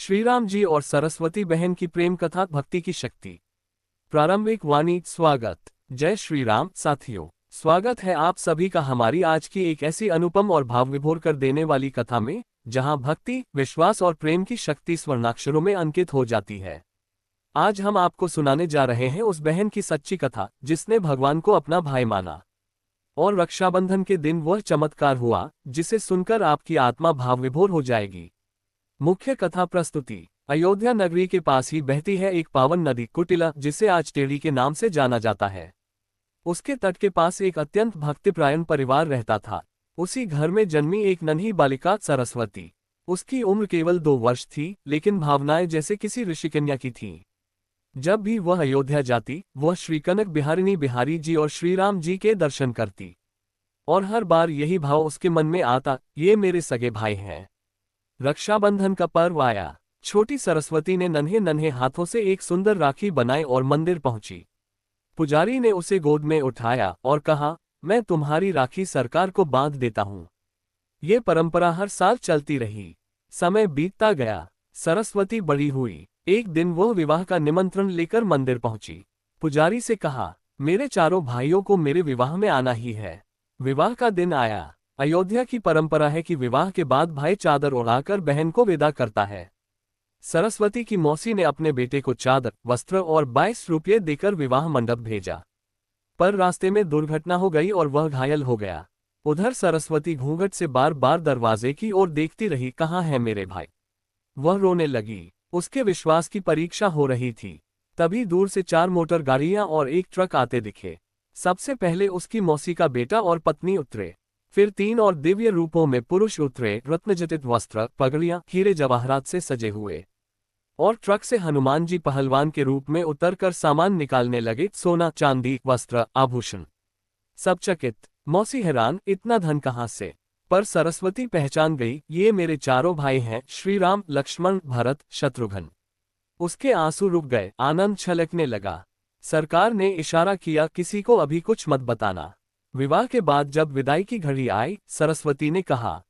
श्री राम जी और सरस्वती बहन की प्रेम कथा, भक्ति की शक्ति। प्रारंभिक वाणी। स्वागत। जय श्री राम साथियों, स्वागत है आप सभी का हमारी आज की एक ऐसी अनुपम और भाव विभोर कर देने वाली कथा में, जहां भक्ति, विश्वास और प्रेम की शक्ति स्वर्णाक्षरों में अंकित हो जाती है। आज हम आपको सुनाने जा रहे हैं उस बहन की सच्ची कथा जिसने भगवान को अपना भाई माना, और रक्षाबंधन के दिन वह चमत्कार हुआ जिसे सुनकर आपकी आत्मा भाव विभोर हो जाएगी। मुख्य कथा प्रस्तुति। अयोध्या नगरी के पास ही बहती है एक पावन नदी कुटिला, जिसे आज टेढ़ी के नाम से जाना जाता है। उसके तट के पास एक अत्यंत भक्तिपरायण परिवार रहता था। उसी घर में जन्मी एक नन्ही बालिका सरस्वती। उसकी उम्र केवल 2 वर्ष थी, लेकिन भावनाएं जैसे किसी ऋषिकन्या की थीं। जब भी वह अयोध्या जाती, वह श्री कनक बिहारिणी बिहारी जी और श्री राम जी के दर्शन करती, और हर बार यही भाव उसके मन में आता, ये मेरे सगे भाई हैं। रक्षाबंधन का पर्व आया। छोटी सरस्वती ने नन्हे नन्हे हाथों से एक सुंदर राखी बनाई और मंदिर पहुंची। पुजारी ने उसे गोद में उठाया और कहा, मैं तुम्हारी राखी सरकार को बांध देता हूं। ये परंपरा हर साल चलती रही। समय बीतता गया। सरस्वती बड़ी हुई। एक दिन वह विवाह का निमंत्रण लेकर मंदिर पहुंची। पुजारी से कहा, मेरे चारों भाइयों को मेरे विवाह में आना ही है। विवाह का दिन आया। अयोध्या की परंपरा है कि विवाह के बाद भाई चादर ओढ़ाकर बहन को विदा करता है। सरस्वती की मौसी ने अपने बेटे को चादर, वस्त्र और 22 रुपये देकर विवाह मंडप भेजा। पर रास्ते में दुर्घटना हो गई और वह घायल हो गया। उधर सरस्वती घूंघट से बार बार दरवाजे की ओर देखती रही, कहाँ है मेरे भाई। वह रोने लगी। उसके विश्वास की परीक्षा हो रही थी। तभी दूर से 4 मोटर गाड़ियां और एक ट्रक आते दिखे। सबसे पहले उसकी मौसी का बेटा और पत्नी उतरे। फिर 3 और दिव्य रूपों में पुरुष उतरे, रत्नजटित वस्त्र, पगड़ियां, हीरे जवाहरात से सजे हुए। और ट्रक से हनुमान जी पहलवान के रूप में उतरकर सामान निकालने लगे, सोना, चांदी, वस्त्र, आभूषण। सब चकित। मौसी हैरान, इतना धन कहाँ से। पर सरस्वती पहचान गई, ये मेरे चारों भाई हैं, श्री राम, लक्ष्मण, भरत, शत्रुघ्न। उसके आंसू रुक गए, आनंद छलकने लगा। सरकार ने इशारा किया, किसी को अभी कुछ मत बताना। विवाह के बाद जब विदाई की घड़ी आई, सरस्वती ने कहा,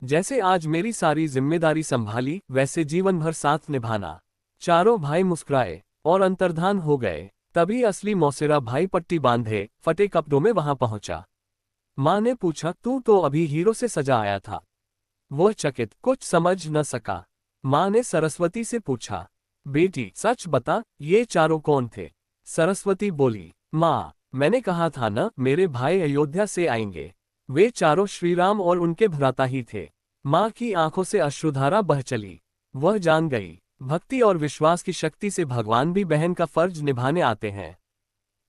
जैसे आज मेरी सारी जिम्मेदारी संभाली, वैसे जीवन भर साथ निभाना। चारों भाई मुस्कुराए और अंतर्धान हो गए। तभी असली मौसेरा भाई पट्टी बांधे, फटे कपड़ों में वहां पहुंचा। मां ने पूछा, तू तो अभी हीरो से सजा आया था। वह चकित, कुछ समझ न सका। मां ने सरस्वती से पूछा, बेटी सच बता, ये चारों कौन थे। सरस्वती बोली, मां, मैंने कहा था ना, मेरे भाई अयोध्या से आएंगे। वे चारों श्री राम और उनके भ्राता ही थे। मां की आंखों से अश्रुधारा बह चली। वह जान गई, भक्ति और विश्वास की शक्ति से भगवान भी बहन का फर्ज निभाने आते हैं।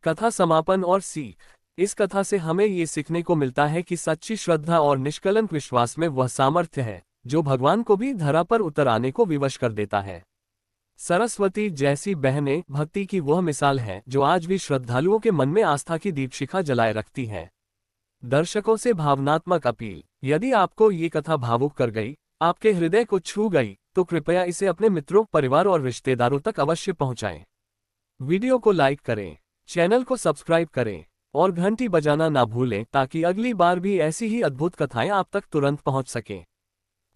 कथा समापन और सीख। इस कथा से हमें ये सीखने को मिलता है कि सच्ची श्रद्धा और निष्कलंक विश्वास में वह सामर्थ्य है जो भगवान को भी धरा पर उतर आने को विवश कर देता है। सरस्वती जैसी बहनें भक्ति की वह मिसाल है जो आज भी श्रद्धालुओं के मन में आस्था की दीपशिखा जलाए रखती है। दर्शकों से भावनात्मक अपील। यदि आपको ये कथा भावुक कर गई, आपके हृदय को छू गई, तो कृपया इसे अपने मित्रों, परिवार और रिश्तेदारों तक अवश्य पहुंचाएं। वीडियो को लाइक करें, चैनल को सब्सक्राइब करें और घंटी बजाना ना भूलें, ताकि अगली बार भी ऐसी ही अद्भुत कथाएं आप तक तुरंत पहुंच सकें।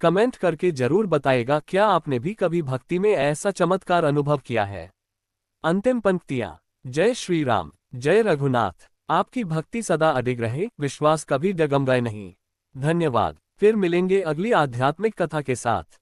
कमेंट करके जरूर बताइएगा, क्या आपने भी कभी भक्ति में ऐसा चमत्कार अनुभव किया है। अंतिम पंक्तियां। जय श्री राम, जय रघुनाथ। आपकी भक्ति सदा अडिग रहे, विश्वास कभी डगमगाए नहीं। धन्यवाद। फिर मिलेंगे अगली आध्यात्मिक कथा के साथ।